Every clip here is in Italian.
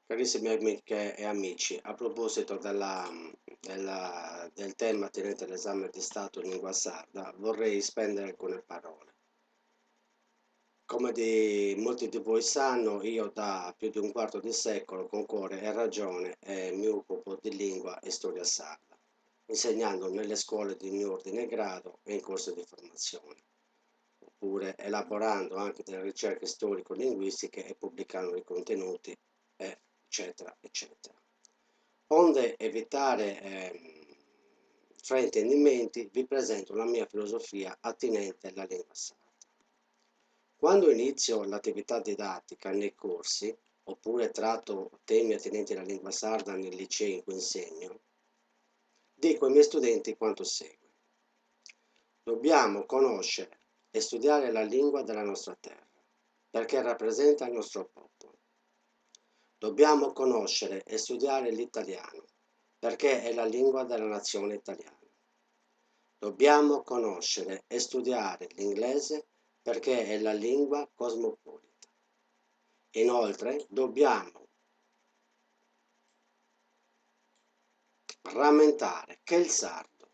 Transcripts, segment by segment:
Carissime amiche e amici, a proposito del tema attinente all'esame di Stato in lingua sarda, vorrei spendere alcune parole. Come molti di voi sanno, io da più di un quarto di secolo con cuore e ragione mi occupo di lingua e storia sarda, insegnando nelle scuole di ogni ordine e grado e in corso di formazione, oppure elaborando anche delle ricerche storico-linguistiche e pubblicando i contenuti, eccetera, eccetera. Onde evitare fraintendimenti, vi presento la mia filosofia attinente alla lingua sarda. Quando inizio l'attività didattica nei corsi, oppure tratto temi attinenti alla lingua sarda nei licei in cui insegno, dico ai miei studenti quanto segue. Dobbiamo conoscere e studiare la lingua della nostra terra, perché rappresenta il nostro popolo. Dobbiamo conoscere e studiare l'italiano, perché è la lingua della nazione italiana. Dobbiamo conoscere e studiare l'inglese perché è la lingua cosmopolita. Inoltre, dobbiamo rammentare che il sardo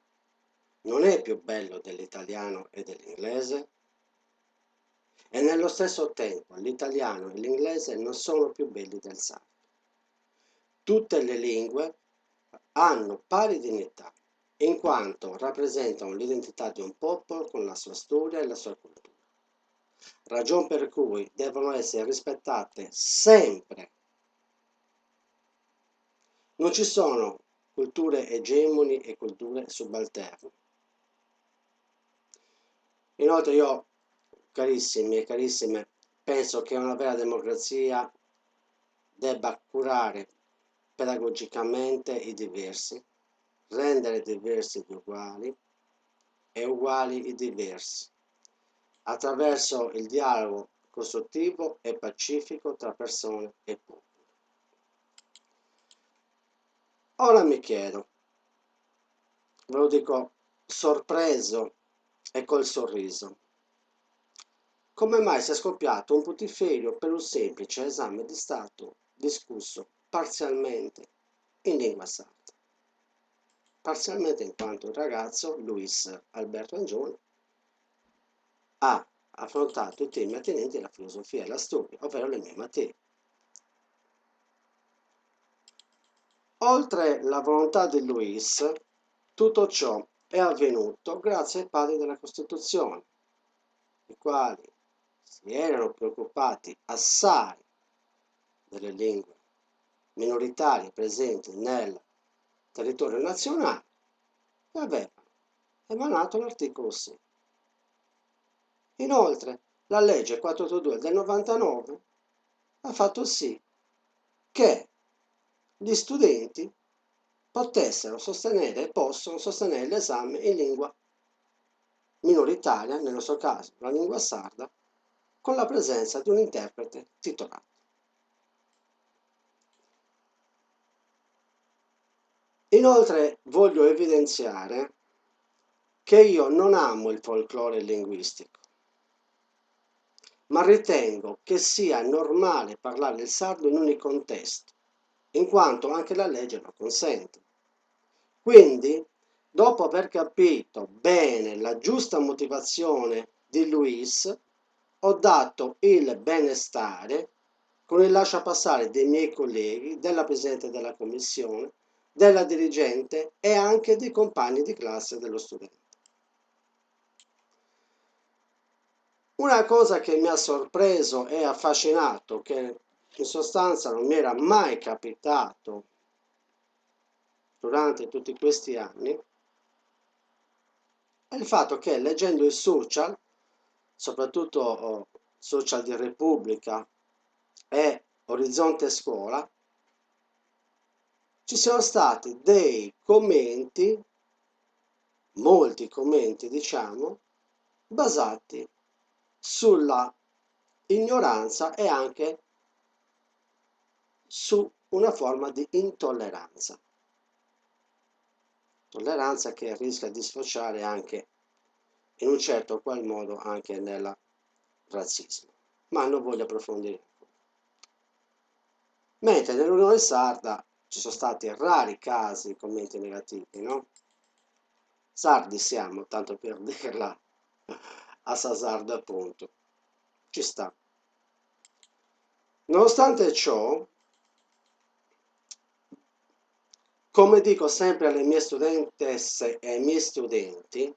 non è più bello dell'italiano e dell'inglese e nello stesso tempo l'italiano e l'inglese non sono più belli del sardo. Tutte le lingue hanno pari dignità, in quanto rappresentano l'identità di un popolo con la sua storia e la sua cultura. Ragion per cui devono essere rispettate sempre. Non ci sono culture egemoni e culture subalterne. Inoltre io, carissimi e carissime, penso che una vera democrazia debba curare pedagogicamente i diversi, rendere diversi gli uguali e uguali i diversi, attraverso il dialogo costruttivo e pacifico tra persone e popoli. Ora mi chiedo, ve lo dico sorpreso e col sorriso, come mai sia scoppiato un putiferio per un semplice esame di Stato discusso parzialmente in lingua sarda? Parzialmente in quanto il ragazzo, Luis Alberto Angione, ha affrontato i temi attinenti alla filosofia e alla storia, ovvero le mie materie. Oltre la volontà di Luis, tutto ciò è avvenuto grazie ai padri della Costituzione, i quali si erano preoccupati assai delle lingue minoritarie presenti nel territorio nazionale e avevano emanato l'articolo 6. Inoltre, la legge 482 del 99 ha fatto sì che gli studenti potessero sostenere e possono sostenere l'esame in lingua minoritaria, nel nostro caso la lingua sarda, con la presenza di un interprete titolato. Inoltre voglio evidenziare che io non amo il folklore linguistico, ma ritengo che sia normale parlare il sardo in ogni contesto, in quanto anche la legge lo consente. Quindi, dopo aver capito bene la giusta motivazione di Luis, ho dato il benestare con il lasciapassare dei miei colleghi, della Presidente della Commissione, della dirigente e anche dei compagni di classe dello studente. Una cosa che mi ha sorpreso e affascinato, che in sostanza non mi era mai capitato durante tutti questi anni, è il fatto che leggendo i social, soprattutto social di Repubblica e Orizzonte Scuola, ci sono stati dei commenti, molti commenti diciamo, basati sulla ignoranza e anche su una forma di intolleranza. Tolleranza che rischia di sfociare anche in un certo qual modo anche nel razzismo. Ma non voglio approfondire. Mentre nell'Unione Sarda ci sono stati rari casi di commenti negativi, no? Sardi siamo, tanto per dirla a Sasardo appunto. Ci sta. Nonostante ciò, come dico sempre alle mie studentesse e ai miei studenti,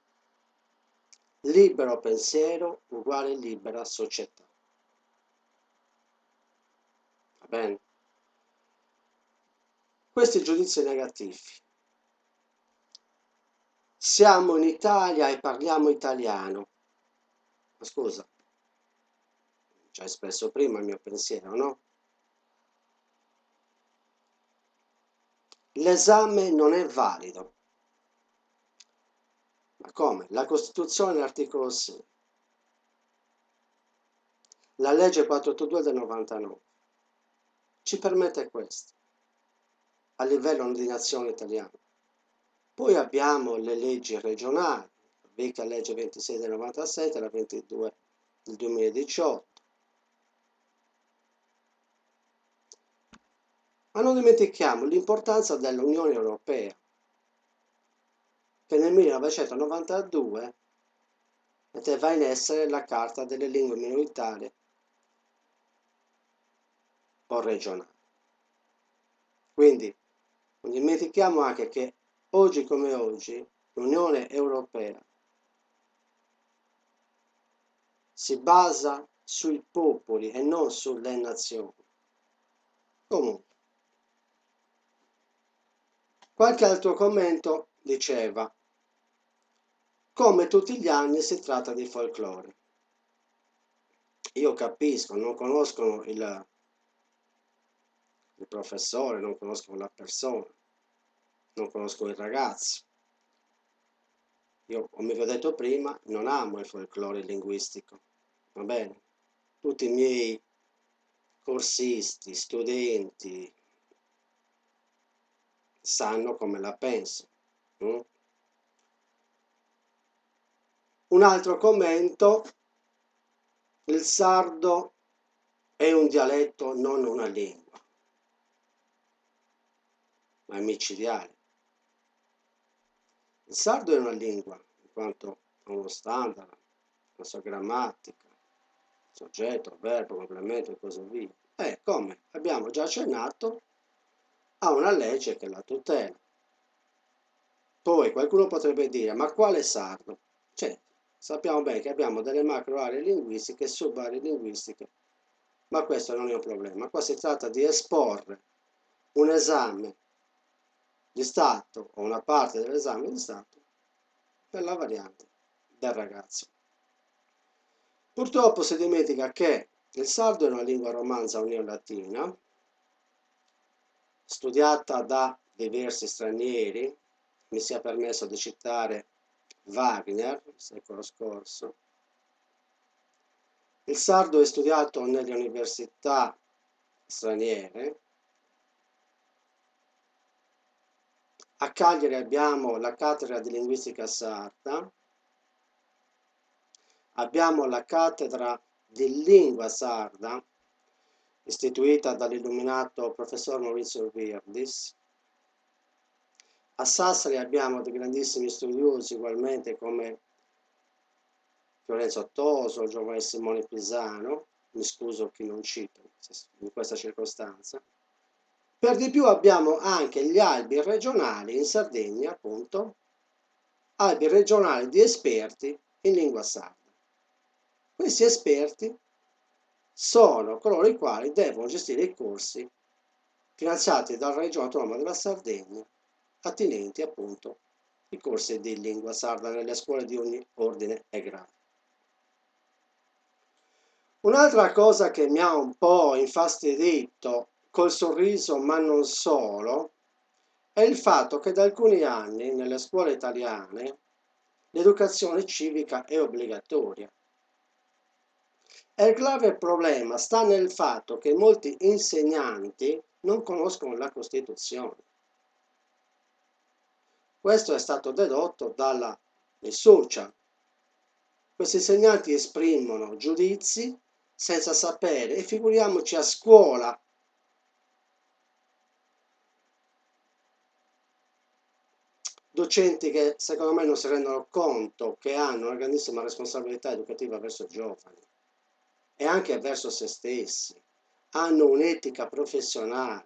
libero pensiero uguale libera società. Va bene? Questi giudizi negativi. Siamo in Italia e parliamo italiano. Ma scusa, ci hai espresso prima il mio pensiero, no? L'esame non è valido. Ma come? La Costituzione, l'articolo 6. La legge 482 del 99 ci permette questo a livello di nazione italiana. Poi abbiamo le leggi regionali, la vecchia legge 26 del 97 e la 22 del 2018. Ma non dimentichiamo l'importanza dell'Unione Europea, che nel 1992 metteva in essere la Carta delle lingue minoritarie o regionali. Quindi non dimentichiamo anche che oggi come oggi l'Unione Europea si basa sui popoli e non sulle nazioni. Comunque, qualche altro commento diceva: come tutti gli anni si tratta di folklore. Io capisco, non conoscono il professore, non conoscono la persona, non conosco il ragazzo. Io, come vi ho detto prima, non amo il folklore linguistico, va bene? Tutti i miei corsisti, studenti, sanno come la penso. Un altro commento: il sardo è un dialetto, non una lingua, ma è micidiale. Il sardo è una lingua, in quanto ha uno standard, una sua grammatica, soggetto, verbo, complemento e così via. Come abbiamo già accennato, ha una legge che la tutela. Poi qualcuno potrebbe dire: ma quale sardo? Cioè, sappiamo bene che abbiamo delle macro aree linguistiche e subaree linguistiche, ma questo non è un problema. Qua si tratta di esporre un esame di Stato o una parte dell'esame di Stato per la variante del ragazzo. Purtroppo si dimentica che il sardo è una lingua romanza o neolatina, studiata da diversi stranieri. Mi sia permesso di citare Wagner, secolo scorso. Il sardo è studiato nelle università straniere. A Cagliari abbiamo la cattedra di linguistica sarda, abbiamo la cattedra di lingua sarda, istituita dall'illuminato professor Maurizio Virdis. A Sassari abbiamo dei grandissimi studiosi ugualmente come Fiorenzo Toso, Giovanni Simone Pisano, mi scuso chi non cito in questa circostanza. Per di più abbiamo anche gli albi regionali in Sardegna, appunto, albi regionali di esperti in lingua sarda. Questi esperti sono coloro i quali devono gestire i corsi finanziati dalla Regione Autonoma della Sardegna, attinenti appunto i corsi di lingua sarda nelle scuole di ogni ordine e grado. Un'altra cosa che mi ha un po' infastidito col sorriso, ma non solo, è il fatto che da alcuni anni nelle scuole italiane l'educazione civica è obbligatoria. E il grave problema sta nel fatto che molti insegnanti non conoscono la Costituzione. Questo è stato dedotto dai social. Questi insegnanti esprimono giudizi senza sapere, e figuriamoci a scuola, docenti che secondo me non si rendono conto che hanno una grandissima responsabilità educativa verso i giovani e anche verso se stessi, hanno un'etica professionale,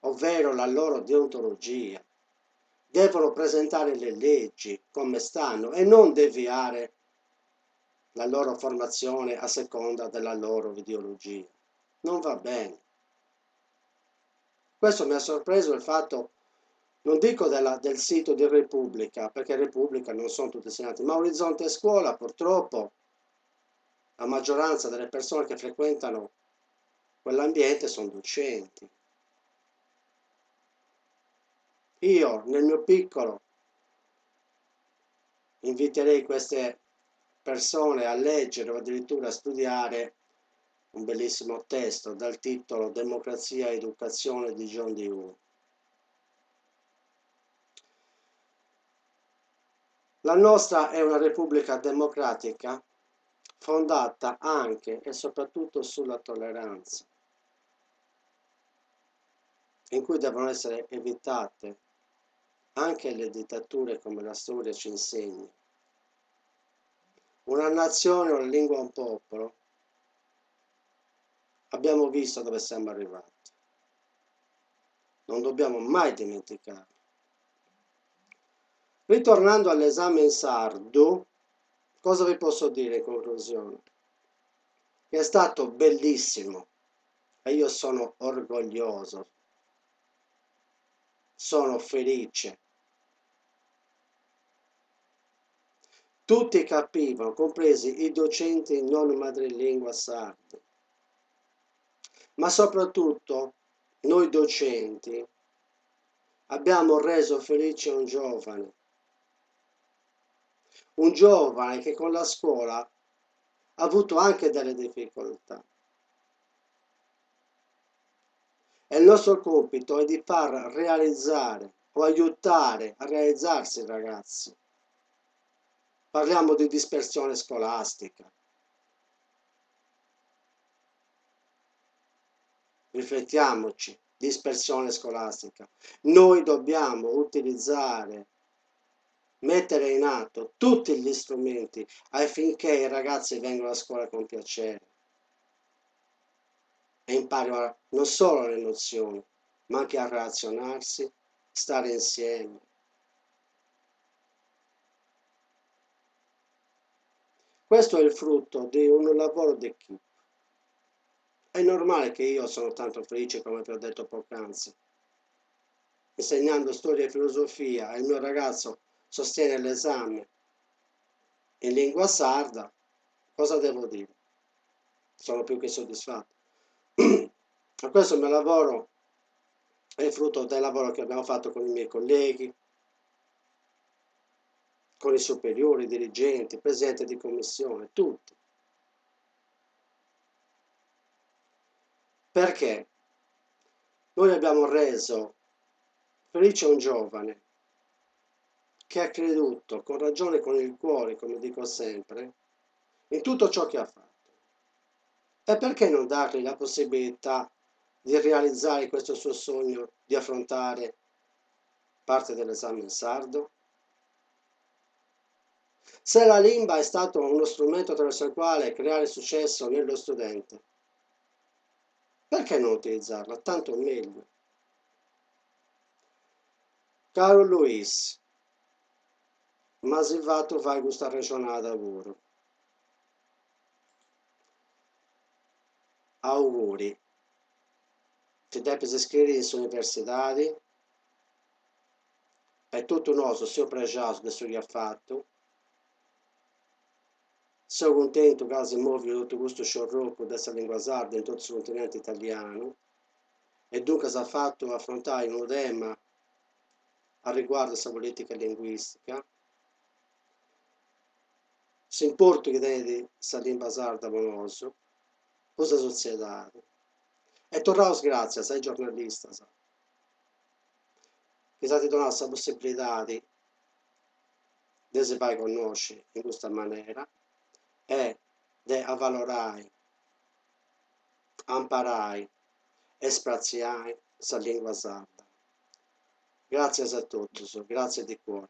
ovvero la loro deontologia, devono presentare le leggi come stanno e non deviare la loro formazione a seconda della loro ideologia. Non va bene. Questo mi ha sorpreso il fatto, non dico del sito di Repubblica, perché Repubblica non sono tutti insegnanti, ma Orizzonte Scuola purtroppo la maggioranza delle persone che frequentano quell'ambiente sono docenti. Io nel mio piccolo inviterei queste persone a leggere o addirittura a studiare un bellissimo testo dal titolo Democrazia e Educazione di John Dewey. La nostra è una repubblica democratica fondata anche e soprattutto sulla tolleranza, in cui devono essere evitate anche le dittature come la storia ci insegna. Una nazione, una lingua, un popolo. Abbiamo visto dove siamo arrivati. Non dobbiamo mai dimenticarlo. Ritornando all'esame in sardo, cosa vi posso dire in conclusione? Che è stato bellissimo e io sono orgoglioso, sono felice. Tutti capivano, compresi i docenti non madrelingua sardi, ma soprattutto noi docenti abbiamo reso felice un giovane che con la scuola ha avuto anche delle difficoltà. E il nostro compito è di far realizzare o aiutare a realizzarsi i ragazzi. Parliamo di dispersione scolastica. Riflettiamoci, dispersione scolastica. Noi dobbiamo utilizzare, mettere in atto tutti gli strumenti affinché i ragazzi vengano a scuola con piacere e imparino non solo le nozioni, ma anche a relazionarsi, stare insieme. Questo è il frutto di un lavoro d'equipe. È normale che io sono tanto felice, come vi ho detto poc'anzi. Insegnando storia e filosofia, il mio ragazzo sostiene l'esame in lingua sarda, cosa devo dire? Sono più che soddisfatto. Questo il mio lavoro è il frutto del lavoro che abbiamo fatto con i miei colleghi, con i superiori, i dirigenti, presidente di commissione, tutti. Perché noi abbiamo reso felice un giovane che ha creduto con ragione e con il cuore, come dico sempre, in tutto ciò che ha fatto. E perché non dargli la possibilità di realizzare questo suo sogno di affrontare parte dell'esame in sardo? Se la lingua è stato uno strumento attraverso il quale creare successo nello studente, perché non utilizzarla? Tanto meglio. Caro Luis, Masivato vai questa regionata pure. Auguri. Ti devi iscrivere in università, è tutto nostro, sia pregiato di ciò che ha fatto. Sono contento che si muove tutto questo sciorrocco della lingua sarda in tutto il continente italiano e dunque si è fatto affrontare un tema a riguardo questa politica linguistica. Si importa che tiene questa lingua sarda buonoso, questa società. E tornaos grazie ai giornalisti che state donando questa possibilità di si fare conoscere in questa maniera e di avvalorare, imparare e spraziare questa lingua sarda. Grazie a tutto, grazie di cuore.